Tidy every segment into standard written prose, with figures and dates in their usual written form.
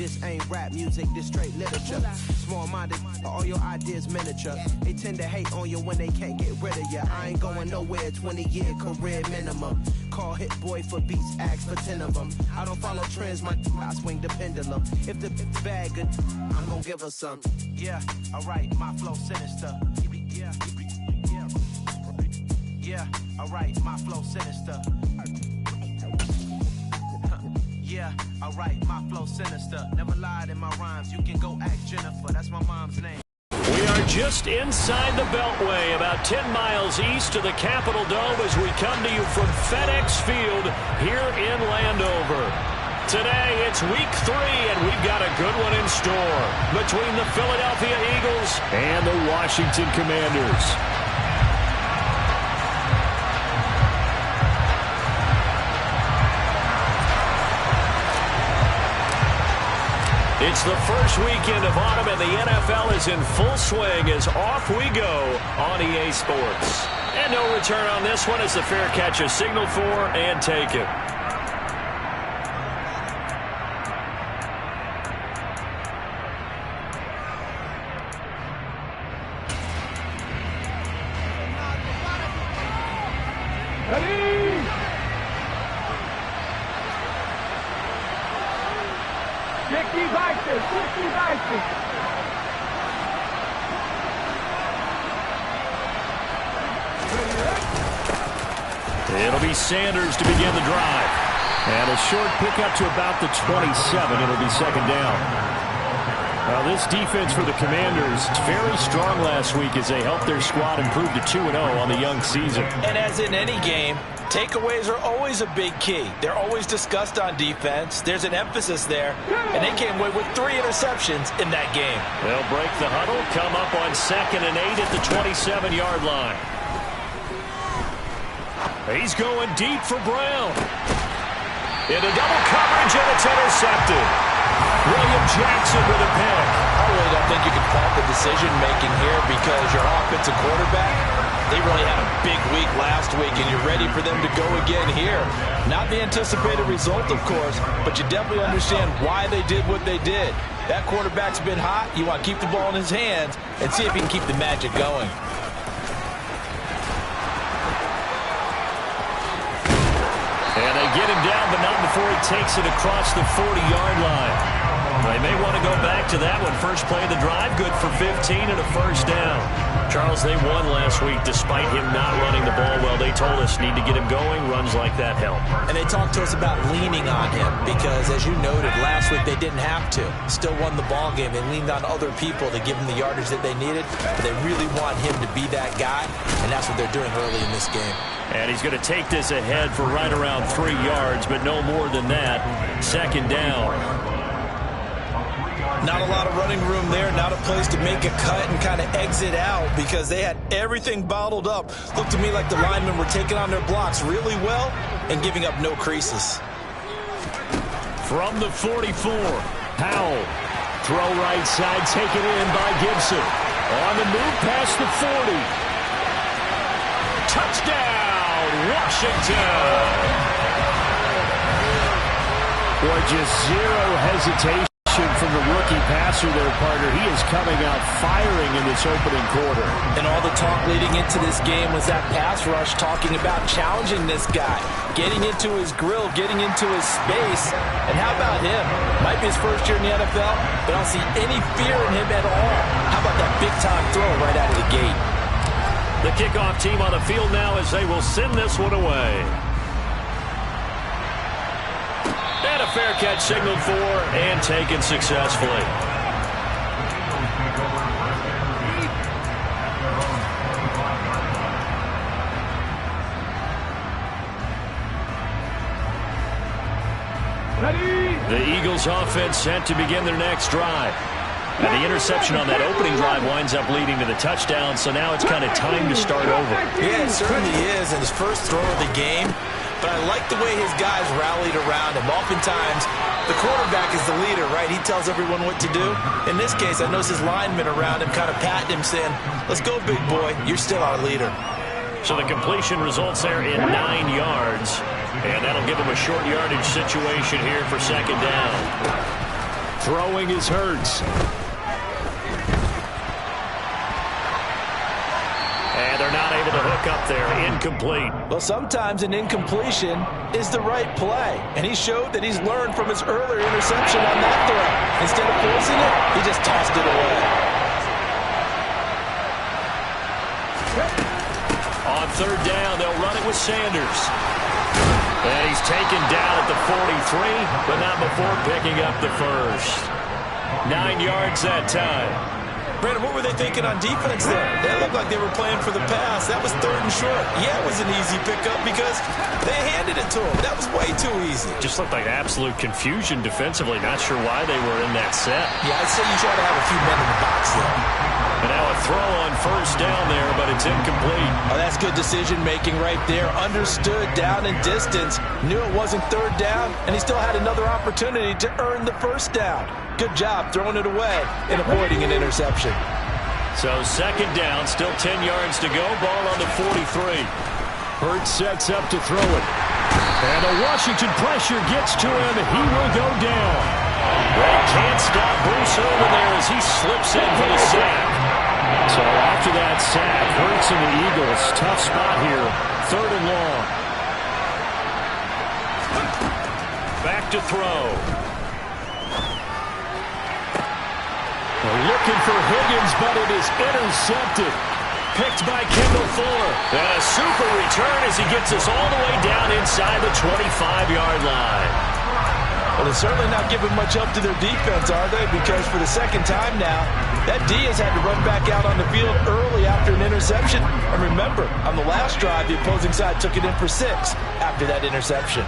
this ain't rap music, this straight literature. Small-minded, all your ideas miniature. They tend to hate on you when they can't get rid of you. I ain't going nowhere, 20-year career minimum. Call Hit Boy for beats, ask for 10 of them. I don't follow trends, I swing the pendulum. If the bag good, I'm gonna give her some. Yeah, alright, my flow sinister. Yeah, alright, my flow sinister. Yeah, alright, my flow sinister. Never lied in my rhymes, you can go ask Jennifer, that's my mom's name. We are just inside the Beltway, about 10 miles east of the Capitol Dome as we come to you from FedEx Field here in Landover. Today, it's week 3, and we've got a good one in store between the Philadelphia Eagles and the Washington Commanders. It's the first weekend of autumn, and the NFL is in full swing as off we go on EA Sports. And no return on this one as the fair catch is signaled for and taken. It'll be Sanders to begin the drive. And a short pickup to about the 27. It'll be second down. Now this defense for the Commanders very strong last week as they helped their squad improve to 2-0 on the young season. And as in any game, takeaways are always a big key. They're always discussed on defense. There's an emphasis there, and they came away with 3 interceptions in that game. They'll break the huddle, come up on 2nd and 8 at the 27-yard line. He's going deep for Brown. Into double coverage, and it's intercepted. William Jackson with a pick. I really don't think you can fault the decision-making here because your offensive quarterback, they really had a big week last week, and you're ready for them to go again here. Not the anticipated result, of course, but you definitely understand why they did what they did. That quarterback's been hot. You want to keep the ball in his hands and see if he can keep the magic going. And they get him down, but not before he takes it across the 40-yard line. They may want to go back to that one. First play of the drive, good for 15 and a first down. Charles, they won last week despite him not running the ball well. They told us need to get him going. Runs like that help. And they talked to us about leaning on him because, as you noted, last week they didn't have to. Still won the ball game. They leaned on other people to give them the yardage that they needed. But they really want him to be that guy, and that's what they're doing early in this game. And he's going to take this ahead for right around 3 yards, but no more than that. Second down. Not a lot of running room there, not a place to make a cut and kind of exit out because they had everything bottled up. Looked to me like the linemen were taking on their blocks really well and giving up no creases. From the 44, Powell. Throw right side, taken in by Gibson. On the move past the 40. Touchdown, Washington. Boy, just zero hesitation from the rookie passer there, partner. He is coming out firing in this opening quarter. And all the talk leading into this game was that pass rush talking about challenging this guy, getting into his grill, getting into his space. And how about him? Might be his first year in the NFL, but I don't see any fear in him at all. How about that big-time throw right out of the gate? The kickoff team on the field now as they will send this one away. And a fair catch signaled for and taken successfully. The Eagles offense set to begin their next drive. And the interception on that opening drive winds up leading to the touchdown, so now it's kind of time to start over. Yeah, it certainly is in his first throw of the game. But I like the way his guys rallied around him. Oftentimes, the quarterback is the leader, right? He tells everyone what to do. In this case, I noticed his linemen around him kind of patting him, saying, let's go, big boy. You're still our leader. So the completion results there in 9 yards. And that'll give him a short yardage situation here for second down. Throwing is Hurts. And they're not able to hook up there. Incomplete. Well, sometimes an incompletion is the right play. And he showed that he's learned from his earlier interception on that throw. Instead of forcing it, he just tossed it away. On third down, they'll run it with Sanders. And he's taken down at the 43, but not before picking up the first. 9 yards that time. Brandon, what were they thinking on defense there? They looked like they were playing for the pass. That was third and short. Yeah, it was an easy pickup because they handed it to him. That was way too easy. Just looked like absolute confusion defensively. Not sure why they were in that set. Yeah, I'd say you try to have a few men in the box there. And now a throw on first down there, but it's incomplete. Oh, that's good decision-making right there. Understood down and distance. Knew it wasn't third down, and he still had another opportunity to earn the first down. Good job throwing it away and avoiding an interception. So second down, still 10 yards to go. Ball on the 43. Hurts sets up to throw it. And the Washington pressure gets to him. He will go down. They can't stop Bruce Irvin there as he slips in for the sack. So after that sack, Hurts and the Eagles, tough spot here. Third and long. Back to throw. Looking for Higgins, but it is intercepted. Picked by Kendall Fuller. And a super return as he gets us all the way down inside the 25-yard line. Well, they're certainly not giving much up to their defense, are they? Because for the second time now, that D has had to run back out on the field early after an interception. And remember, on the last drive, the opposing side took it in for 6 after that interception.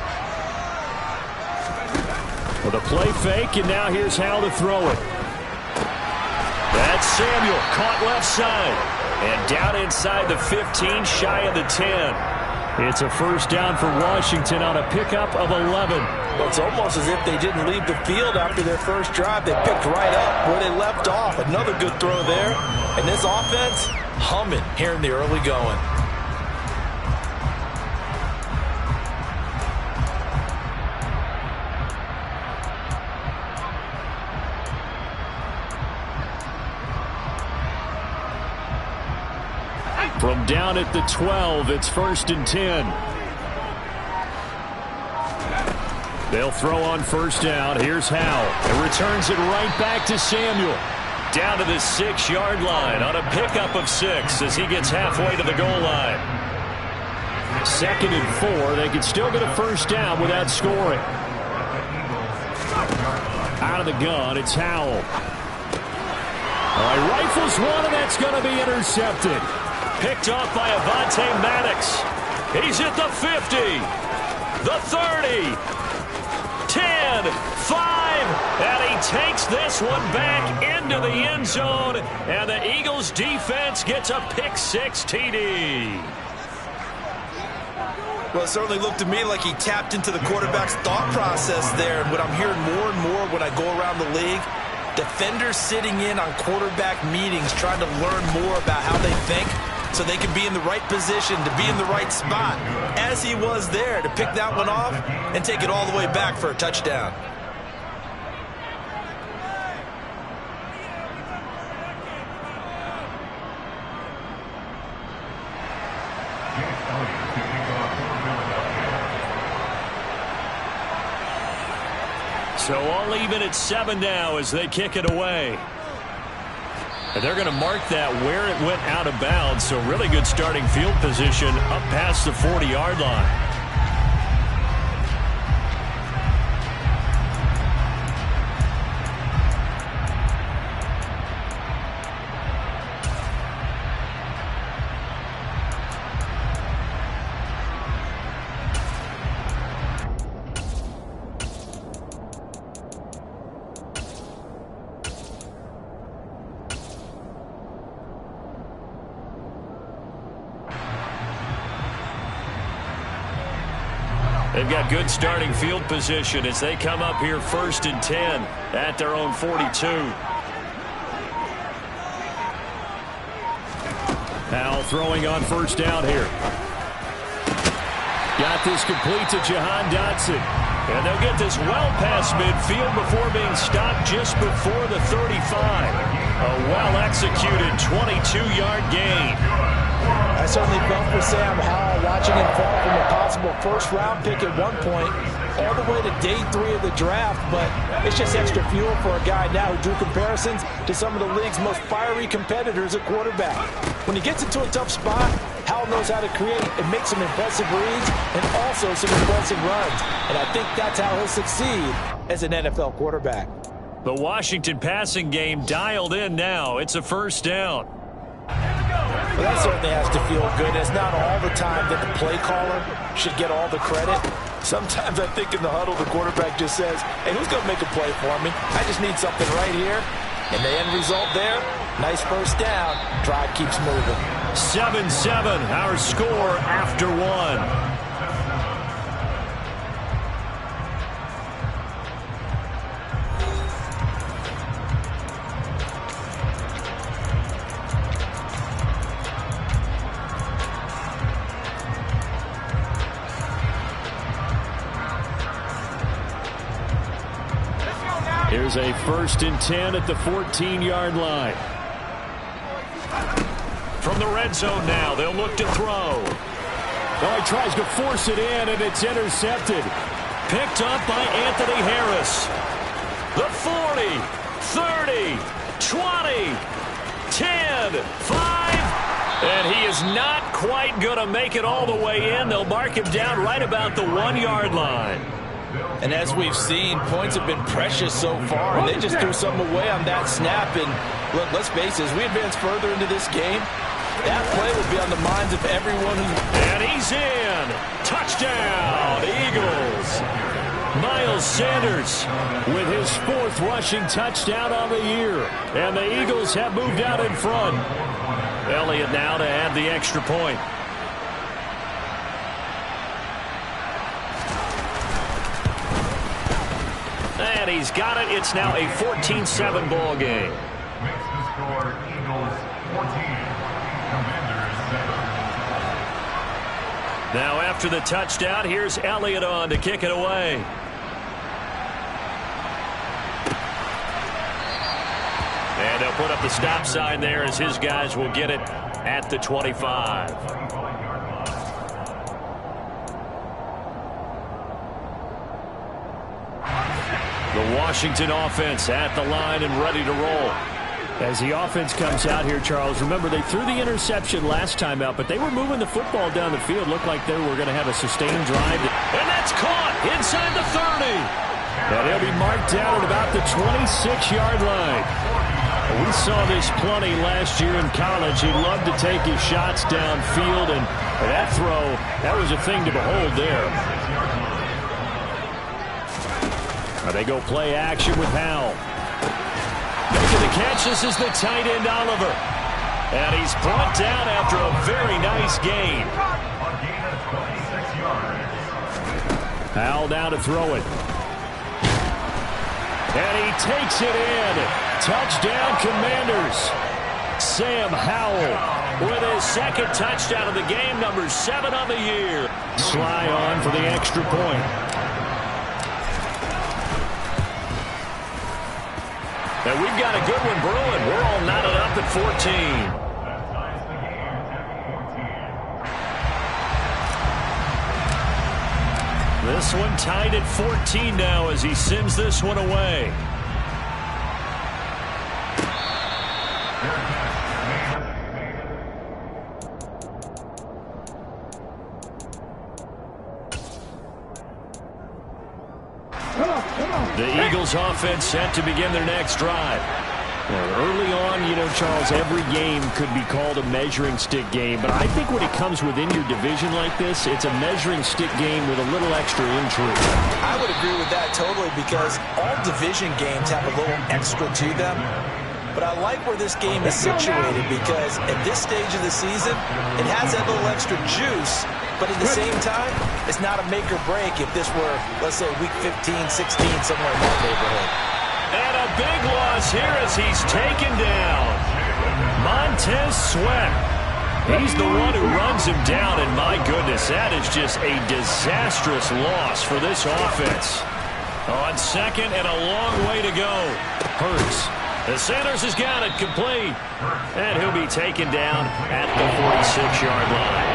With a play fake, and now here's how to throw it. That's Samuel, caught left side. And down inside the 15, shy of the 10. It's a first down for Washington on a pickup of 11. Well, it's almost as if they didn't leave the field after their first drive. They picked right up where they left off. Another good throw there. And this offense, humming here in the early going. From down at the 12, it's first and 10. They'll throw on first down. Here's Howell. And returns it right back to Samuel. Down to the 6-yard line on a pickup of 6 as he gets halfway to the goal line. Second and 4. They can still get a first down without scoring. Out of the gun, it's Howell. All right, rifles one, and that's going to be intercepted. Picked off by Avonte Maddox. He's at the 50, the 30, 10, 5, and he takes this one back into the end zone, and the Eagles defense gets a pick-6 TD. Well, it certainly looked to me like he tapped into the quarterback's thought process there, and what I'm hearing more and more when I go around the league, defenders sitting in on quarterback meetings trying to learn more about how they think, so they can be in the right position, to be in the right spot, as he was there, to pick that one off and take it all the way back for a touchdown. So all even at 7 now as they kick it away. And they're going to mark that where it went out of bounds. So really good starting field position up past the 40-yard line. They've got good starting field position as they come up here first and 10 at their own 42. Howell throwing on first down here. Got this complete to Jahan Dotson. And they'll get this well past midfield before being stopped just before the 35. A well-executed 22-yard gain. I certainly felt for Sam Howell watching him fall from a possible first-round pick at one point all the way to day 3 of the draft, but it's just extra fuel for a guy now who drew comparisons to some of the league's most fiery competitors at quarterback. When he gets into a tough spot, Howell knows how to create and make some impressive reads and also some impressive runs, and I think that's how he'll succeed as an NFL quarterback. The Washington passing game dialed in now. It's a first down. Well, that certainly has to feel good. It's not all the time that the play caller should get all the credit. Sometimes I think in the huddle, the quarterback just says, hey, who's going to make a play for me? I just need something right here. And the end result there, nice first down. Drive keeps moving. 7-7, our score after 1. Here's a 1st and 10 at the 14-yard line. From the red zone now, they'll look to throw. Oh, he tries to force it in, and it's intercepted. Picked up by Anthony Harris. The 40, 30, 20, 10, 5. And he is not quite going to make it all the way in. They'll mark him down right about the 1-yard line. And as we've seen, points have been precious so far, and they just threw something away on that snap. And look, let's face it, as we advance further into this game, that play will be on the minds of everyone who... And he's in! Touchdown, Eagles! Miles Sanders with his 4th rushing touchdown on the year. And the Eagles have moved out in front. Elliott now to add the extra point. And he's got it. It's now a 14-7 ball game. Makes the score Eagles 14, Commanders 7. Now after the touchdown, here's Elliott on to kick it away. And they'll put up the stop sign there as his guys will get it at the 25. The Washington offense at the line and ready to roll. As the offense comes out here, Charles, remember they threw the interception last time out, but they were moving the football down the field. Looked like they were going to have a sustained drive. And that's caught inside the 30. And he'll be marked down at about the 26-yard line. We saw this plenty last year in college. He loved to take his shots downfield, and that throw, that was a thing to behold there. They go play action with Howell. Making the catch, this is the tight end Oliver. And he's brought down after a very nice gain. Howell down to throw it. And he takes it in. Touchdown, Commanders. Sam Howell with his 2nd touchdown of the game, number 7 on the year. Sly on for the extra point. And we've got a good one brewing. We're all knotted up at 14. This one tied at 14 now as he sends this one away. The Eagles offense set to begin their next drive. Well, early on, you know, Charles, every game could be called a measuring stick game. But I think when it comes within your division like this, it's a measuring stick game with a little extra intrigue. I would agree with that totally because all division games have a little extra to them. But I like where this game is situated because at this stage of the season, it has that little extra juice. But at the same time, it's not a make or break if this were, let's say, week 15, 16, somewhere in that neighborhood. And a big loss here as he's taken down. Montez Sweat. He's the one who runs him down, and my goodness, that is just a disastrous loss for this offense. On second and a long way to go. Hurts. The Sanders has got it complete. And he'll be taken down at the 46-yard line.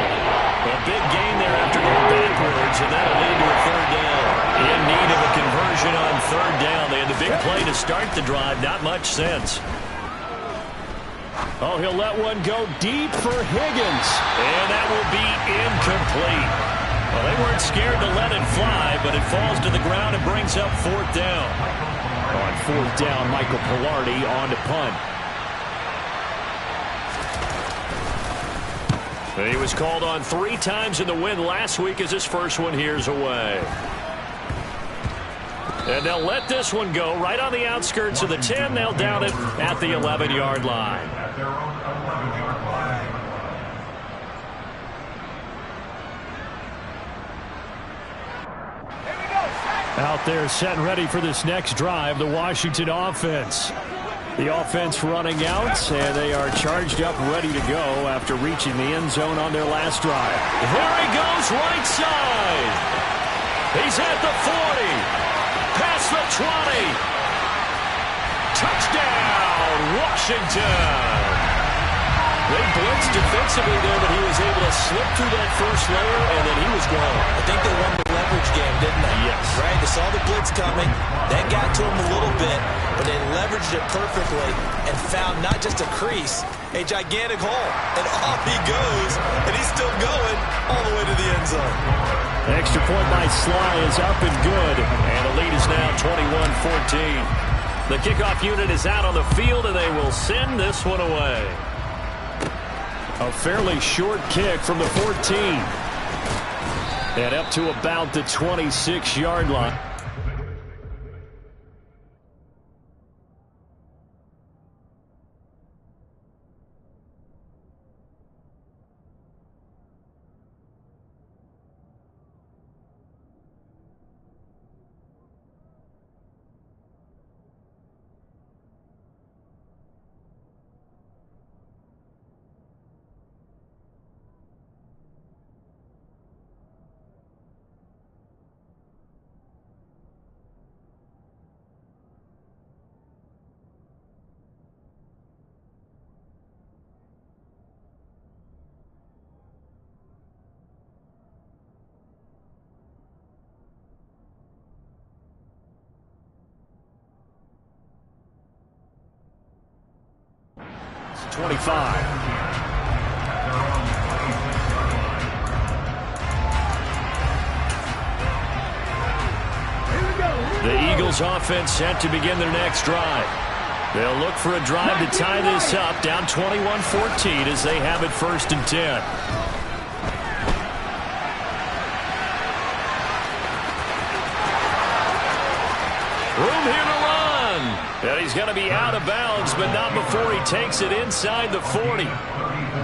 A big gain there after going backwards, and that'll lead to a third down. In need of a conversion on third down. They had the big play to start the drive. Not much sense. Oh, he'll let one go deep for Higgins. And that will be incomplete. Well, they weren't scared to let it fly, but it falls to the ground and brings up fourth down. On fourth down, Michael Palardy on to punt. He was called on 3 times in the win last week as his first one here's away. And they'll let this one go right on the outskirts of the 10. They'll down it at the 11-yard line. At their own 11-yard line. Out there set and ready for this next drive, the Washington offense. The offense running out, and they are charged up, ready to go after reaching the end zone on their last drive. There he goes, right side. He's at the 40. Past the 20. Touchdown, Washington. They blitzed defensively there, but he was able to slip through that first layer, and then he was gone. I think they won the leverage game, didn't they? Yes. Right? They saw the blitz coming. That got to him a little bit, but they leveraged it perfectly and found not just a crease, a gigantic hole. And off he goes, and he's still going all the way to the end zone. Extra point by Sly is up and good, and the lead is now 21-14. The kickoff unit is out on the field, and they will send this one away. A fairly short kick from the 14. And up to about the 26-yard line. It's 25. The Eagles offense set to begin their next drive. They'll look for a drive to tie this up, down 21-14 as they have it 1st and 10. Room here to run. And he's going to be out of bounds, but not before he takes it inside the 40.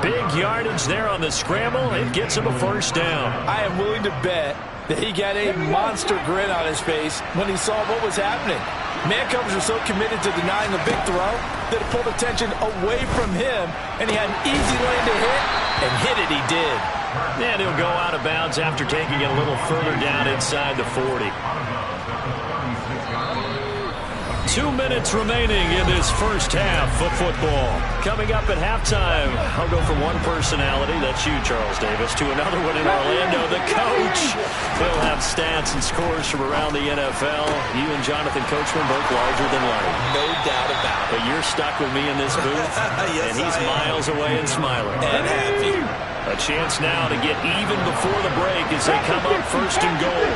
Big yardage there on the scramble. It gets him a first down. I am willing to bet that he got a monster grin on his face when he saw what was happening. Man coverage was so committed to denying a big throw that it pulled attention away from him, and he had an easy lane to hit, and hit it he did. And he'll go out of bounds after taking it a little further down inside the 40. 2 minutes remaining in this first half of football. Coming up at halftime, I'll go from one personality, that's you, Charles Davis, to another one in Orlando, the coach. We'll have stats and scores from around the NFL. You and Jonathan Coachman both larger than life. No doubt about it. But you're stuck with me in this booth, Yes, and he's miles away and smiling. And happy. A chance now to get even before the break as they come up 1st and goal.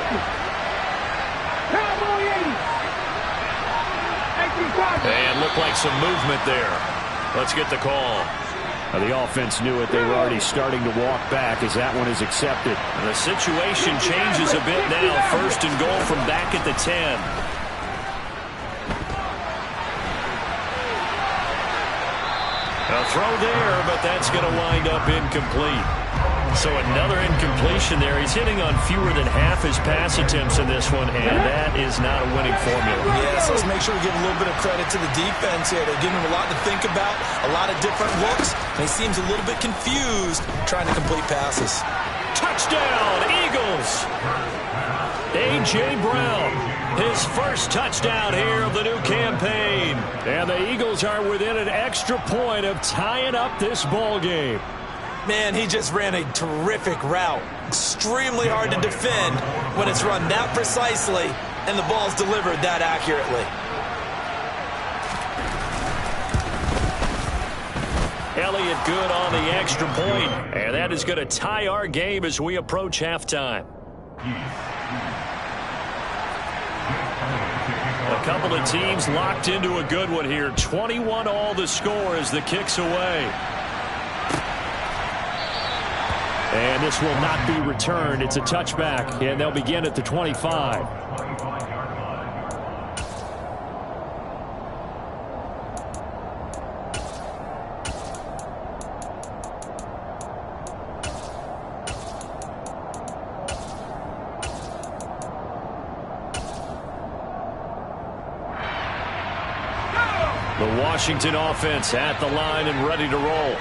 And looked like some movement there. Let's get the call. The offense knew it. They were already starting to walk back as that one is accepted. And the situation changes a bit now. 1st and goal from back at the 10. A throw there, but that's going to wind up incomplete. So another incompletion there. He's hitting on fewer than half his pass attempts in this one, and that is not a winning formula. Yeah, so let's make sure we give a little bit of credit to the defense here. They're giving him a lot to think about, a lot of different looks, and he seems a little bit confused trying to complete passes. Touchdown, Eagles! A.J. Brown, his first touchdown here of the new campaign. And the Eagles are within an extra point of tying up this ball game. Man, he just ran a terrific route. Extremely hard to defend when it's run that precisely and the ball's delivered that accurately. Elliott good on the extra point, and that is going to tie our game as we approach halftime. A couple of teams locked into a good one here. 21 all the score as the kick's away. And this will not be returned. It's a touchback, and they'll begin at the 25. The Washington offense at the line and ready to roll.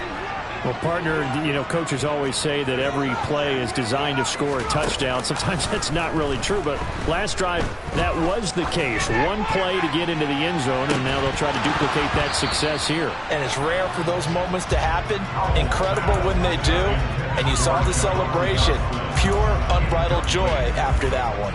Well, partner, coaches always say that every play is designed to score a touchdown. Sometimes that's not really true, but last drive, that was the case. One play to get into the end zone, and now they'll try to duplicate that success here. And it's rare for those moments to happen. Incredible when they do. And you saw the celebration. Pure, unbridled joy after that one.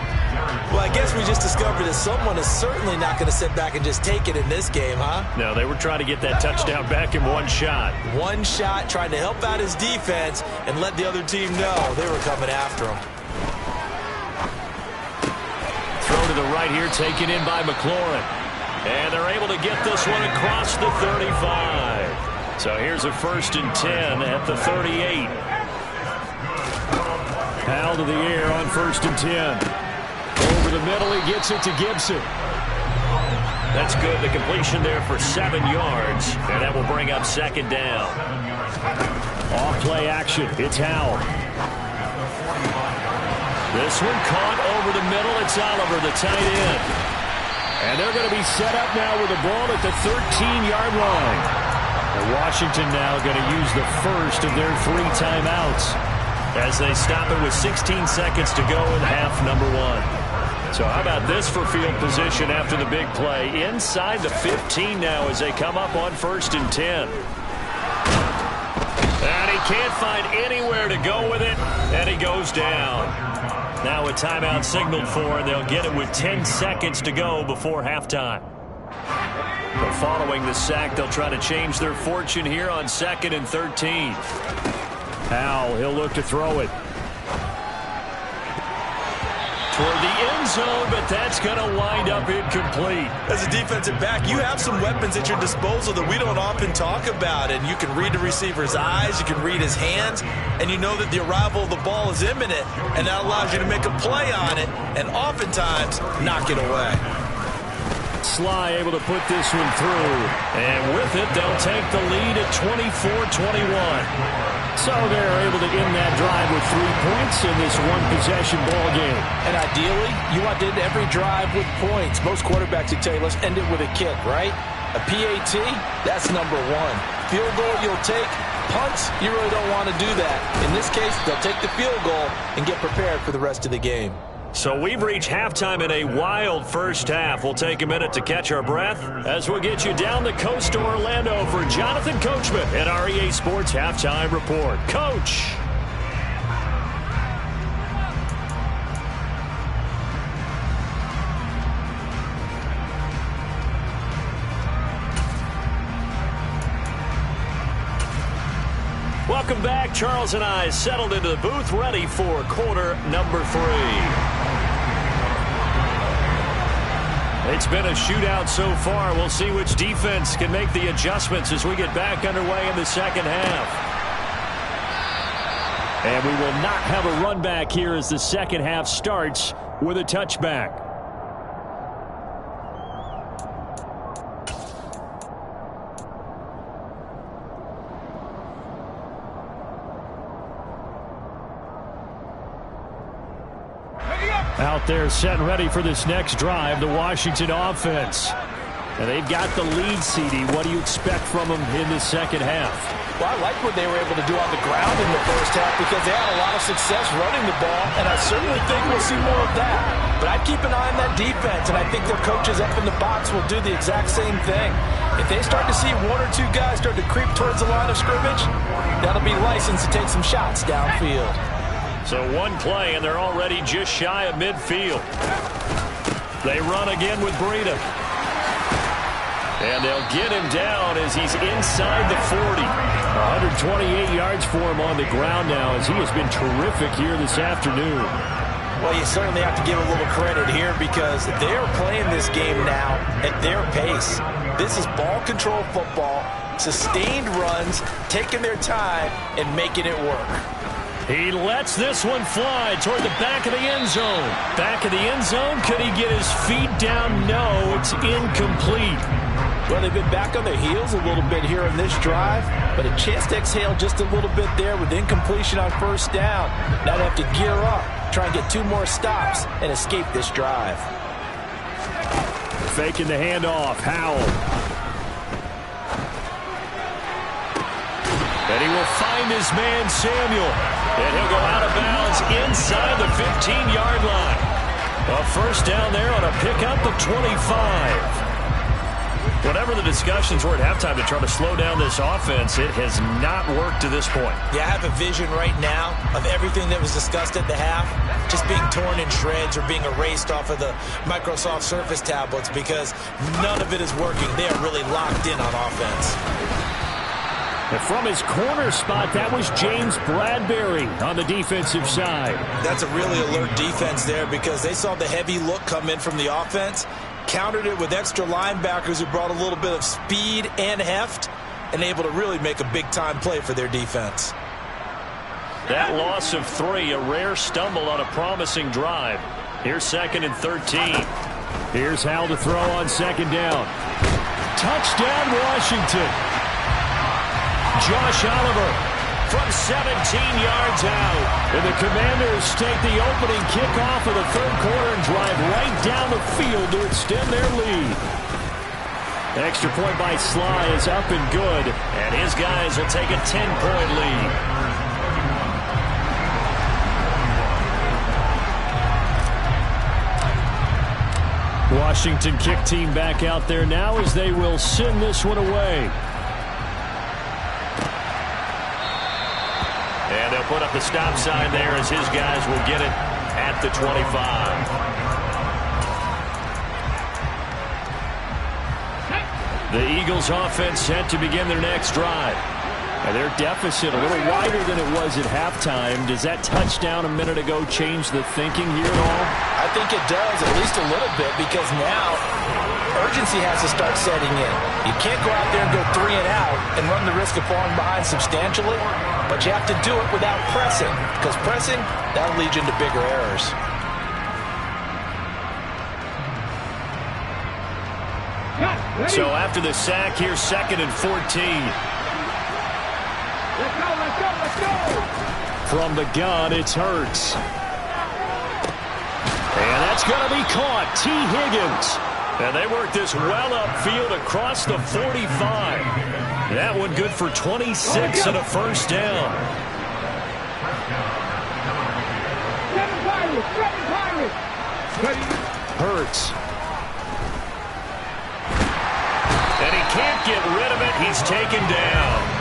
Well, I guess we just discovered that someone is certainly not going to sit back and just take it in this game, huh? No, they were trying to get that touchdown back in one shot. One shot, trying to help out his defense and let the other team know they were coming after him. Throw to the right here, taken in by McLaurin. And they're able to get this one across the 35. So here's a 1st and 10 at the 38. Powell to the air on 1st and 10. Over the middle, he gets it to Gibson. That's good. The completion there for 7 yards. And that will bring up 2nd down. Off play action. It's Howell. This one caught over the middle. It's Oliver, the tight end. And they're going to be set up now with the ball at the 13-yard line. And Washington now going to use the first of their 3 timeouts as they stop it with 16 seconds to go in half number 1. So how about this for field position after the big play? Inside the 15 now as they come up on 1st and 10. And he can't find anywhere to go with it, and he goes down. Now a timeout signaled for, and they'll get it with 10 seconds to go before halftime. But following the sack, they'll try to change their fortune here on 2nd and 13. Howell, he'll look to throw it. Toward the end zone, but that's going to wind up incomplete. As a defensive back, you have some weapons at your disposal that we don't often talk about. And you can read the receiver's eyes, you can read his hands, and you know that the arrival of the ball is imminent, and that allows you to make a play on it and oftentimes knock it away. Sly able to put this one through. And with it, they'll take the lead at 24-21. So they're able to end that drive with 3 points in this one-possession ball game. And ideally, you want to end every drive with points. Most quarterbacks would tell you, let's end it with a kick, right? A PAT, that's number 1. Field goal you'll take. Punts, you really don't want to do that. In this case, they'll take the field goal and get prepared for the rest of the game. So we've reached halftime in a wild first half. We'll take a minute to catch our breath as we'll get you down the coast to Orlando for Jonathan Coachman at our EA Sports Halftime Report. Coach! Welcome back. Charles and I settled into the booth, ready for quarter number 3. It's been a shootout so far. We'll see which defense can make the adjustments as we get back underway in the second half. And we will not have a run back here as the second half starts with a touchback. Out there setting ready for this next drive, the Washington offense. And they've got the lead, CD. What do you expect from them in the second half? Well, I like what they were able to do on the ground in the first half because they had a lot of success running the ball, and I certainly think we'll see more of that. But I'd keep an eye on that defense, and I think their coaches up in the box will do the exact same thing. If they start to see one or two guys start to creep towards the line of scrimmage, that'll be licensed to take some shots downfield. So one play, and they're already just shy of midfield. They run again with Breida. And they'll get him down as he's inside the 40. 128 yards for him on the ground now as he has been terrific here this afternoon. Well, you certainly have to give a little credit here because they're playing this game now at their pace. This is ball control football, sustained runs, taking their time, and making it work. He lets this one fly toward the back of the end zone. Back of the end zone, could he get his feet down? No, it's incomplete. Well, they've been back on their heels a little bit here in this drive, but a chance to exhale just a little bit there with incompletion on first down. Now they have to gear up, try and get 2 more stops, and escape this drive. Faking the handoff, Howell. And he will find his man, Samuel. And he'll go out of bounds inside the 15-yard line. A first down there on a pickup of 25. Whatever the discussions were at halftime to try to slow down this offense, it has not worked to this point. Yeah, I have a vision right now of everything that was discussed at the half just being torn in shreds or being erased off of the Microsoft Surface tablets because none of it is working. They are really locked in on offense. And from his corner spot, that was James Bradbury on the defensive side. That's a really alert defense there because they saw the heavy look come in from the offense, countered it with extra linebackers who brought a little bit of speed and heft, and able to really make a big-time play for their defense. That loss of 3, a rare stumble on a promising drive. Here's 2nd and 13. Here's Howell to throw on 2nd down. Touchdown, Washington. Josh Oliver from 17 yards out. And the Commanders take the opening kickoff of the 3rd quarter and drive right down the field to extend their lead. Extra point by Sly is up and good, and his guys will take a 10-point lead. Washington kick team back out there now as they will send this one away. And they'll put up the stop sign there as his guys will get it at the 25. The Eagles offense set to begin their next drive. And their deficit a little wider than it was at halftime. Does that touchdown a minute ago change the thinking here at all? I think it does, at least a little bit, because now urgency has to start setting in. You can't go out there and go 3 and out and run the risk of falling behind substantially, but you have to do it without pressing, because pressing, that'll lead you into bigger errors. So after the sack, here's 2nd and 14. Let's go, let's go, let's go! From the gun, it's Hurts. And that's going to be caught. T. Higgins. And they work this well upfield across the 45. That one good for 26 and a first down. Hurts. And he can't get rid of it. He's taken down.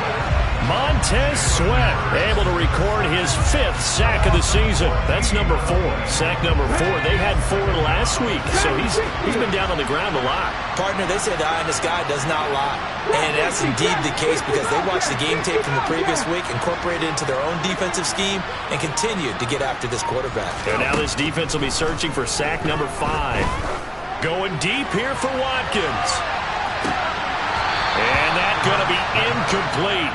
Montez Sweat able to record his 5th sack of the season. That's number 4. Sack number 4. They had 4 last week, so he's been down on the ground a lot. Partner, they say the eye in the sky does not lie. And that's indeed the case because they watched the game tape from the previous week, incorporated it into their own defensive scheme, and continued to get after this quarterback. And now this defense will be searching for sack number 5. Going deep here for Watkins. And that's going to be incomplete.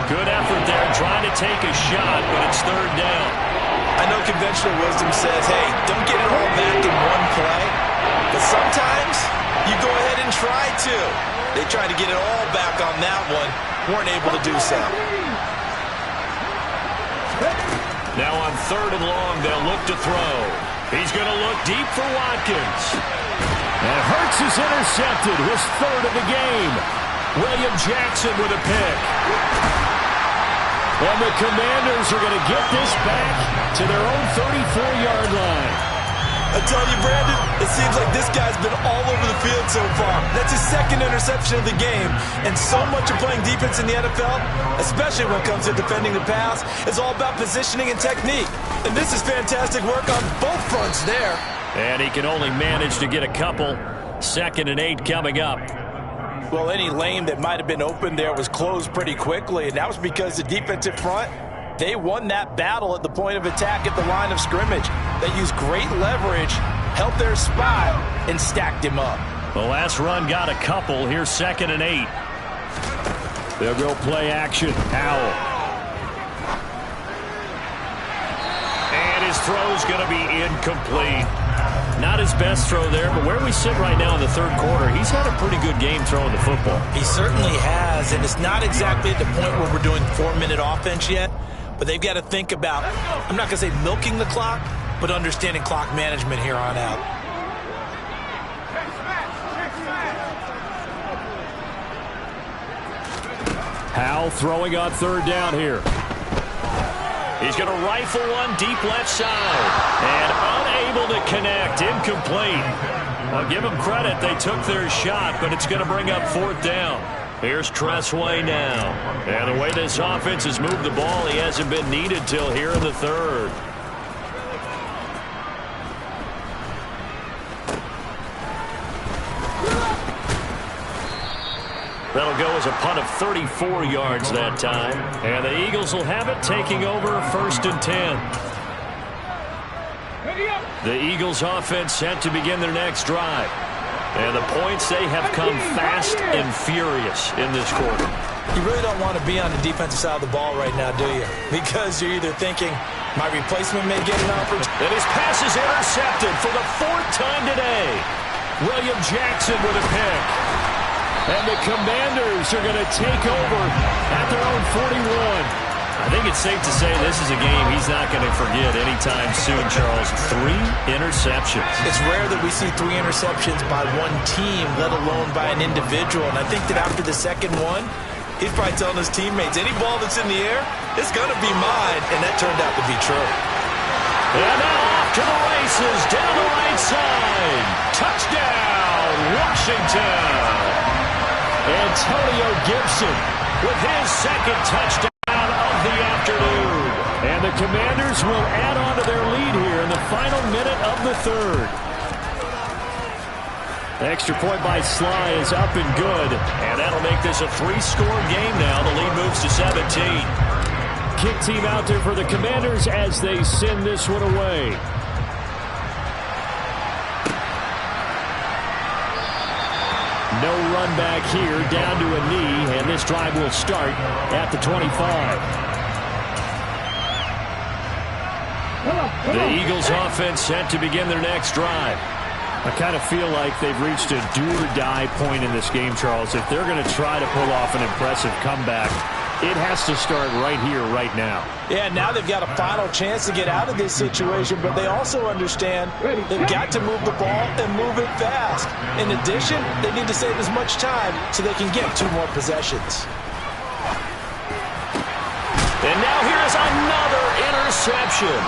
Good effort there, trying to take a shot, but it's 3rd down. I know conventional wisdom says, hey, don't get it all back in one play. But sometimes you go ahead and try to. They tried to get it all back on that one, weren't able to do so. Now on 3rd and long, they'll look to throw. He's going to look deep for Watkins. And Hurts is intercepted, his third of the game. William Jackson with a pick. And the Commanders are going to get this back to their own 34-yard line. I tell you, Brandon, it seems like this guy's been all over the field so far. That's his second interception of the game. And so much of playing defense in the NFL, especially when it comes to defending the pass, is all about positioning and technique. And this is fantastic work on both fronts there. And he can only manage to get a couple. 2nd and 8 coming up. Well, any lane that might have been open there was closed pretty quickly, and that was because the defensive front, they won that battle at the point of attack at the line of scrimmage. They used great leverage, held their spot, and stacked him up. The last run got a couple. Here's 2nd and 8. They'll go play action. Howell. And his throw's going to be incomplete. Not his best throw there, but where we sit right now in the third quarter, he's had a pretty good game throwing the football. He certainly has, and it's not exactly at the point where we're doing 4-minute offense yet, but they've got to think about, I'm not going to say milking the clock, but understanding clock management here on out. Howell throwing on 3rd down here. He's going to rifle one deep left side. And unable to connect. Incomplete. I'll give them credit. They took their shot, but it's going to bring up 4th down. Here's Tressway now. And the way this offense has moved the ball, he hasn't been needed till here in the 3rd. That'll go as a punt of 34 yards that time. And the Eagles will have it, taking over 1st and 10. The Eagles offense set to begin their next drive. And the points, they have come fast and furious in this quarter. You really don't want to be on the defensive side of the ball right now, do you? Because you're either thinking, my replacement may get an opportunity. And his pass is intercepted for the 4th time today. William Jackson with a pick. And the Commanders are going to take over at their own 41. I think it's safe to say this is a game he's not going to forget anytime soon, Charles. 3 interceptions. It's rare that we see 3 interceptions by one team, let alone by an individual. And I think that after the second one, he's probably telling his teammates, any ball that's in the air, it's going to be mine. And that turned out to be true. And now off to the races, down the right side. Touchdown, Washington. Antonio Gibson with his 2nd touchdown of the afternoon. And the Commanders will add on to their lead here in the final minute of the 3rd. The extra point by Sly is up and good. And that'll make this a 3-score game now. The lead moves to 17. Kick team out there for the Commanders as they send this one away. No run back here, down to a knee, and this drive will start at the 25. The Eagles offense set to begin their next drive. I kind of feel like they've reached a do-or-die point in this game, Charles. If they're going to try to pull off an impressive comeback, it has to start right here, right now. Yeah, now they've got a final chance to get out of this situation, but they also understand they've got to move the ball and move it fast. In addition, they need to save as much time so they can get 2 more possessions. And now here's another interception.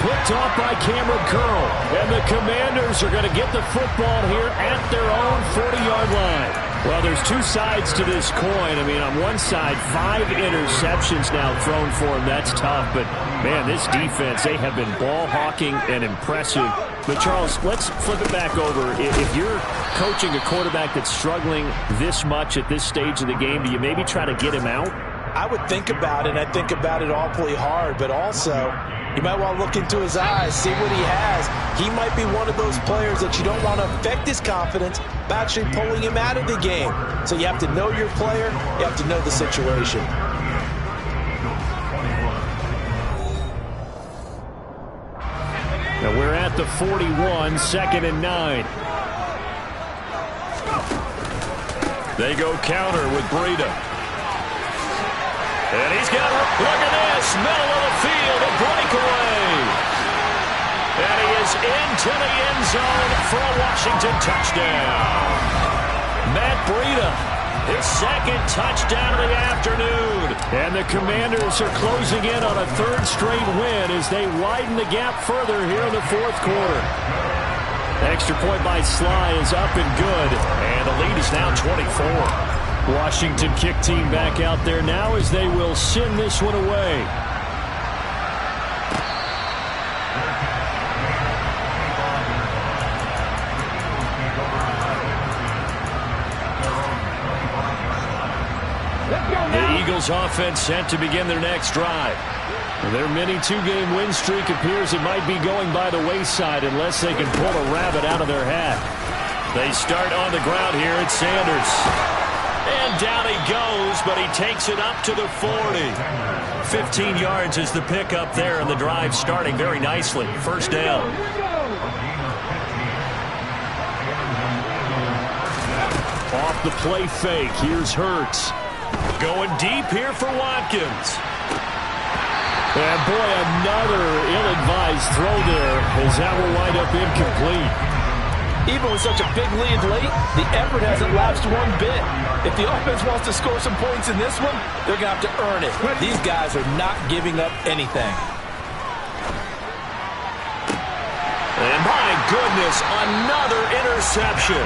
Picked off by Cameron Curl. And the Commanders are going to get the football here at their own 40-yard line. Well, there's 2 sides to this coin. I mean, on one side, 5 interceptions now thrown for him. That's tough. But, man, this defense, they have been ball hawking and impressive. But, Charles, let's flip it back over. If you're coaching a quarterback that's struggling this much at this stage of the game, do you maybe try to get him out? I would think about it, and I think about it awfully hard. But also, you might want to look into his eyes, see what he has. He might be one of those players that you don't want to affect his confidence by actually pulling him out of the game. So you have to know your player. You have to know the situation. Now we're at the 41, 2nd and 9. They go counter with Breida. And he's got, look at this, middle of the field, a breakaway. And he is into the end zone for a Washington touchdown. Matt Breida, his second touchdown of the afternoon. And the Commanders are closing in on a third straight win as they widen the gap further here in the fourth quarter. Extra point by Sly is up and good, and the lead is now 24. Washington kick team back out there now as they will send this one away. The Eagles offense set to begin their next drive. Their mini two-game win streak appears it might be going by the wayside unless they can pull a rabbit out of their hat. They start on the ground here at Sanders. And down he goes, but he takes it up to the 40. 15 yards is the pickup there, and the drive starting very nicely. First down. Off the play fake, here's Hurts. Going deep here for Watkins. And boy, another ill-advised throw there as that will wind up incomplete. Even with such a big lead late, the effort hasn't lapsed one bit. If the offense wants to score some points in this one, they're going to have to earn it. These guys are not giving up anything. And my goodness, another interception.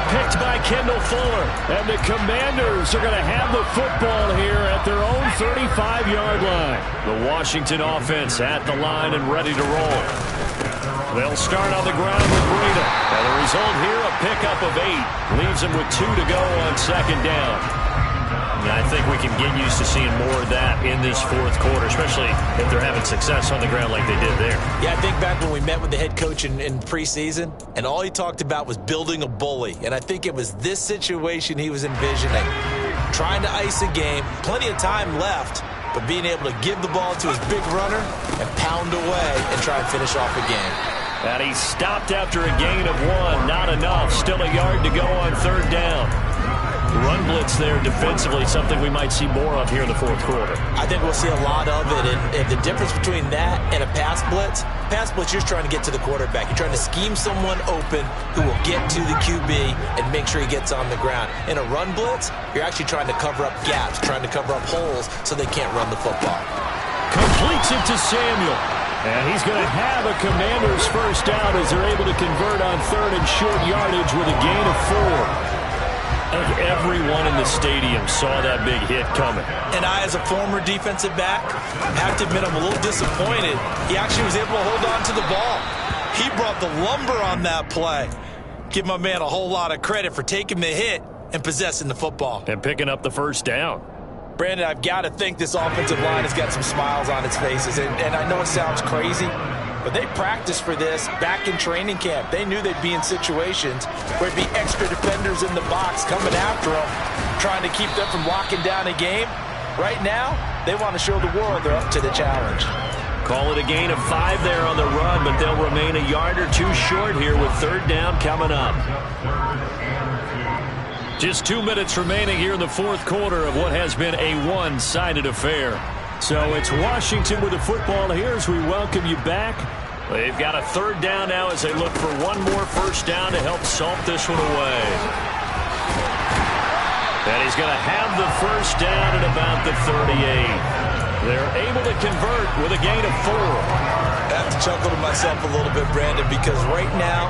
Picked by Kendall Fuller. And the Commanders are going to have the football here at their own 35-yard line. The Washington offense at the line and ready to roll. They'll start on the ground with Breida. And the result here, a pickup of 8. Leaves them with 2 to go on second down. And I think we can get used to seeing more of that in this fourth quarter, especially if they're having success on the ground like they did there. Yeah, I think back when we met with the head coach in preseason, and all he talked about was building a bully. And I think it was this situation he was envisioning. Trying to ice a game, plenty of time left, but being able to give the ball to his big runner and pound away and try and finish off a game. And he stopped after a gain of 1. Not enough. Still a yard to go on third down. Run blitz there defensively, something we might see more of here in the fourth quarter. I think we'll see a lot of it, and the difference between that and a pass blitz, you're trying to get to the quarterback. You're trying to scheme someone open who will get to the QB and make sure he gets on the ground. In a run blitz, you're actually trying to cover up gaps, trying to cover up holes so they can't run the football. Completes it to Samuel. And he's going to have a Commanders first down as they're able to convert on third and short yardage with a gain of 4. I think everyone in the stadium saw that big hit coming. And I, as a former defensive back, have to admit I'm a little disappointed. He actually was able to hold on to the ball. He brought the lumber on that play. Give my man a whole lot of credit for taking the hit and possessing the football. And picking up the first down. Brandon, I've got to think this offensive line has got some smiles on its faces. And I know it sounds crazy, but they practiced for this back in training camp. They knew they'd be in situations where it'd be extra defenders in the box coming after them, trying to keep them from locking down a game. Right now, they want to show the world they're up to the challenge. Call it a gain of 5 there on the run, but they'll remain a yard or 2 short here with third down coming up. Just 2 minutes remaining here in the fourth quarter of what has been a one-sided affair. So it's Washington with the football here as we welcome you back. They've got a third down now as they look for one more first down to help salt this one away. And he's going to have the first down at about the 38. They're able to convert with a gain of 4. I have to chuckle to myself a little bit, Brandon, because right now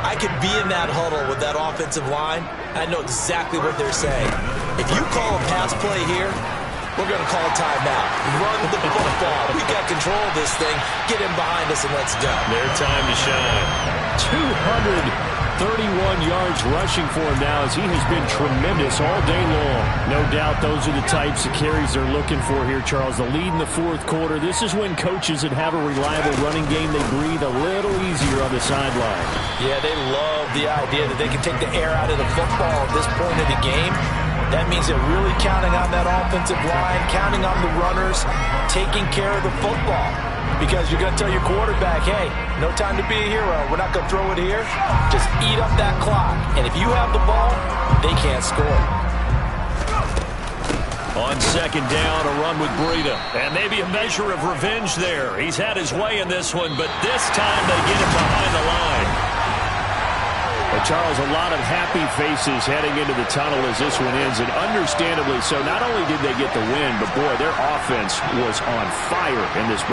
I could be in that huddle with that offensive line. I know exactly what they're saying. If you call a pass play here, we're going to call a timeout. Run the football. We got control of this thing. Get in behind us and let's go. Their time to shine. 231 yards rushing for him now as he has been tremendous all day long. No doubt those are the types of carries they're looking for here, Charles. The lead in the fourth quarter. This is when coaches that have a reliable running game, they breathe a little easier on the sideline. Yeah, they love the idea that they can take the air out of the football at this point of the game. That means they're really counting on that offensive line, counting on the runners, taking care of the football. Because you're going to tell your quarterback, hey, no time to be a hero. We're not going to throw it here. Just eat up that clock. And if you have the ball, they can't score. On second down, a run with Breida. And maybe a measure of revenge there. He's had his way in this one, but this time they get him behind the line. Well, Charles, a lot of happy faces heading into the tunnel as this one ends, and understandably so. Not only did they get the win, but, boy, their offense was on fire in this